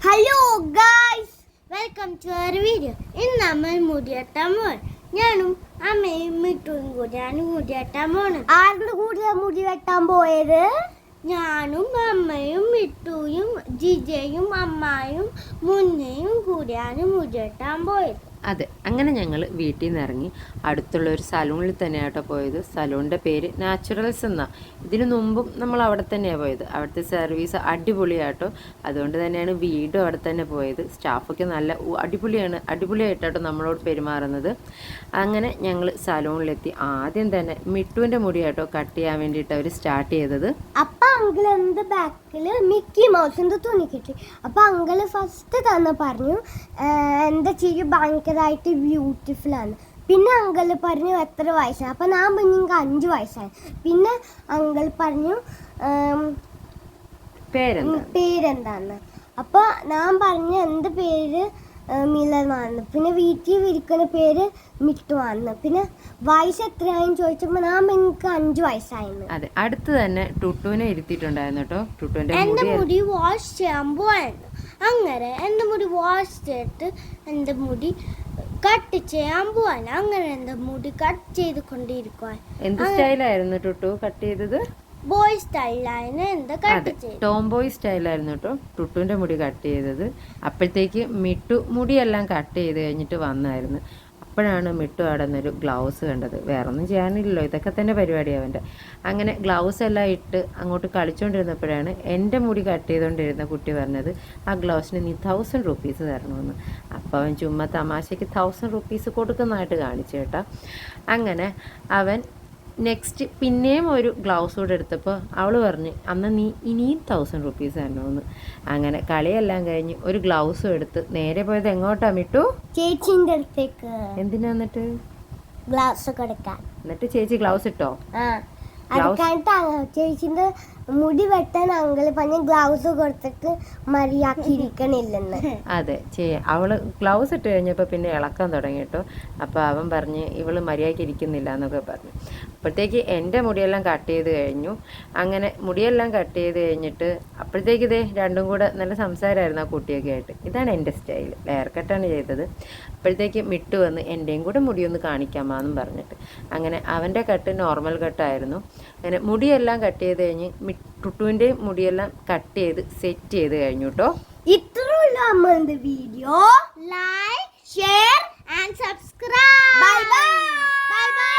Hello guys, welcome to our video. ഇന്ന് നമ്മൾ മുടിയെട്ടാൻ പോകണം. ഞാനും അമ്മയും മിട്ടും കൂടിയാണ് മുടിയെട്ടാൻ പോണത്. ആരുടെ കൂടെ മുടി വെട്ടാൻ പോയത്? ഞാനും അമ്മയും മിട്ടുയും ജിജയും അമ്മായും മുന്നയും കൂടിയാണ് മുടിയെട്ടാൻ പോയത്. അതെ, അങ്ങനെ ഞങ്ങൾ വീട്ടിൽ നിന്ന് ഇറങ്ങി അടുത്തുള്ള ഒരു സലൂണിൽ തന്നെയാട്ടോ പോയത്. സലൂണിൻ്റെ പേര് നാച്ചുറൽസ് എന്നാണ്. ഇതിനു മുമ്പും നമ്മൾ അവിടെ തന്നെയാണ് പോയത്. അവിടുത്തെ സർവീസ് അടിപൊളിയാട്ടോ. അതുകൊണ്ട് തന്നെയാണ് വീണ്ടും അവിടെ തന്നെ പോയത്. സ്റ്റാഫൊക്കെ നല്ല അടിപൊളിയായിട്ടോ നമ്മളോട് പെരുമാറുന്നത്. അങ്ങനെ ഞങ്ങൾ സലൂണിലെത്തി. ആദ്യം തന്നെ മിട്ടുവിൻ്റെ മുടിയാട്ടോ കട്ട് ചെയ്യാൻ വേണ്ടിയിട്ട് അവർ സ്റ്റാർട്ട് ചെയ്തത്. അപ്പം അങ്കിൾ എൻ്റെ ബാക്കിൽ മിക്കി മൗസിൻ്റെ തുണി കിട്ടി. അപ്പം അങ്കിൾ ഫസ്റ്റ് തന്നെ പറഞ്ഞു എൻ്റെ ചിരി ഭയങ്കരമായിട്ട് ബ്യൂട്ടിഫുൾ ആണ്. പിന്നെ അങ്കിൾ പറഞ്ഞു എത്ര വയസ്സാണ്. അപ്പം ഞാൻ പറഞ്ഞു എനിക്ക് 5 വയസ്സായി. പിന്നെ അങ്കിൾ പറഞ്ഞു പേരെന്താന്ന്. അപ്പോൾ ഞാൻ പറഞ്ഞു എൻ്റെ പേര് മിലനാണ്. പിന്നെ വീട്ടിൽ വിരിക്കുന്ന പേര് മിട്ടുവാണ്. പിന്നെ വയസ്സ് എത്രയാണെന്ന് ചോദിച്ചപ്പോൾ ഞാൻ എനിക്ക് 5 വയസ്സായിരുന്നു. അതെ, അടുത്ത് തന്നെ ടുട്ടുവിനെ ഇരുത്തിയിട്ടുണ്ടായിരുന്നു കേട്ടോ. ടുട്ടുവിൻ്റെ എൻ്റെ മുടി വാഷ് ചെയ്യാൻ പോയായിരുന്നു. അങ്ങനെ എൻ്റെ മുടി വാഷ് ചെയ്തിട്ട് എൻ്റെ മുടി കട്ട് ചെയ്യാൻ പോവാൻ. അങ്ങനെ എൻ്റെ മുടി കട്ട് ചെയ്തുകൊണ്ടിരിക്കുവാൻ. എന്ത് സ്റ്റൈലായിരുന്നു ടുട്ടു കട്ട് ചെയ്തത്? ബോയ് സ്റ്റൈലായിരുന്നു എൻ്റെ കട്ട് ചെയ്തത്. ടോം ബോയ് സ്റ്റൈലായിരുന്നു കേട്ടോ ടുട്ടുവിൻ്റെ മുടി കട്ട് ചെയ്തത്. അപ്പോഴത്തേക്ക് മിട്ടു മുടിയെല്ലാം കട്ട് ചെയ്ത് കഴിഞ്ഞിട്ട് വന്നായിരുന്നു. അപ്പോഴാണ് മിട്ടു അവിടെ നിന്നൊരു ഗ്ലൗസ് കണ്ടത്. വേറൊന്നും ചെയ്യാനില്ലല്ലോ, ഇതൊക്കെ തന്നെ പരിപാടി അവൻ്റെ. അങ്ങനെ ഗ്ലൗസ് എല്ലാം ഇട്ട് അങ്ങോട്ട് കളിച്ചുകൊണ്ടിരുന്നപ്പോഴാണ് എൻ്റെ മുടി കട്ട് ചെയ്തുകൊണ്ടിരുന്ന കുട്ടി പറഞ്ഞത് ആ ഗ്ലൗസിന് നീ 1000 റുപ്പീസ് തരണമെന്ന്. അപ്പോൾ അവൻ ചുമ്മാ തമാശയ്ക്ക് 1000 റുപ്പീസ് കൊടുക്കുന്നതായിട്ട് കാണിച്ചു കേട്ടോ. അങ്ങനെ അവൻ നെക്സ്റ്റ് പിന്നെയും ഒരു ഗ്ലൗസ് കൂടെ എടുത്തപ്പോൾ അവൾ പറഞ്ഞ് അന്ന് നീ ഇനിയും 1000 റുപ്പീസ് തരണമെന്ന്. അങ്ങനെ കളിയെല്ലാം കഴിഞ്ഞ് ഒരു ഗ്ലൗസും എടുത്ത് നേരെ പോയത് എങ്ങോട്ടാ മിട്ടു? ചേച്ചിൻ്റെ അടുത്തേക്ക്. എന്തിനാ? എന്നിട്ട് ഗ്ലൗസ് കൊടുക്കാൻ. എന്നിട്ട് ചേച്ചി ഗ്ലൗസ് ഇട്ടോ? ചേച്ചിന്റെ മുടി വെട്ടാൻ അങ്കിള് പറഞ്ഞ് ഗ്ലൗസ് കൊടുത്തിട്ട് മര്യാദക്കിരിക്കണില്ലെന്ന്. അതെ, അവള് ഗ്ലൗസ് ഇട്ട് കഴിഞ്ഞപ്പോൾ പിന്നെ ഇളക്കാൻ തുടങ്ങി കേട്ടോ. അപ്പോൾ അവൻ പറഞ്ഞ് ഇവള് മര്യാദയ്ക്ക് ഇരിക്കുന്നില്ല എന്നൊക്കെ പറഞ്ഞു. അപ്പോഴത്തേക്ക് എൻ്റെ മുടിയെല്ലാം കട്ട് ചെയ്ത് കഴിഞ്ഞു. അങ്ങനെ മുടിയെല്ലാം കട്ട് ചെയ്ത് കഴിഞ്ഞിട്ട് അപ്പോഴത്തേക്ക് ഇതേ രണ്ടും കൂടെ നല്ല സംസാരമായിരുന്നു ആ കുട്ടിയൊക്കെ ആയിട്ട്. ഇതാണ് എൻ്റെ സ്റ്റൈൽ, ലെയർ കട്ടാണ് ചെയ്തത്. അപ്പോഴത്തേക്ക് മിട്ടു വന്ന് എൻ്റെയും കൂടെ മുടിയൊന്ന് കാണിക്കാമെന്നും പറഞ്ഞിട്ട് അങ്ങനെ അവൻ്റെ കട്ട് നോർമൽ കട്ടായിരുന്നു. അങ്ങനെ മുടിയെല്ലാം കട്ട് ചെയ്ത് കഴിഞ്ഞ് ടുട്ടുവിൻ്റെയും മുടിയെല്ലാം കട്ട് ചെയ്ത് സെറ്റ് ചെയ്ത് കഴിഞ്ഞു കേട്ടോ. ഇത്രയുള്ള അമ്മന്റെ video. Like, share and subscribe. Bye by.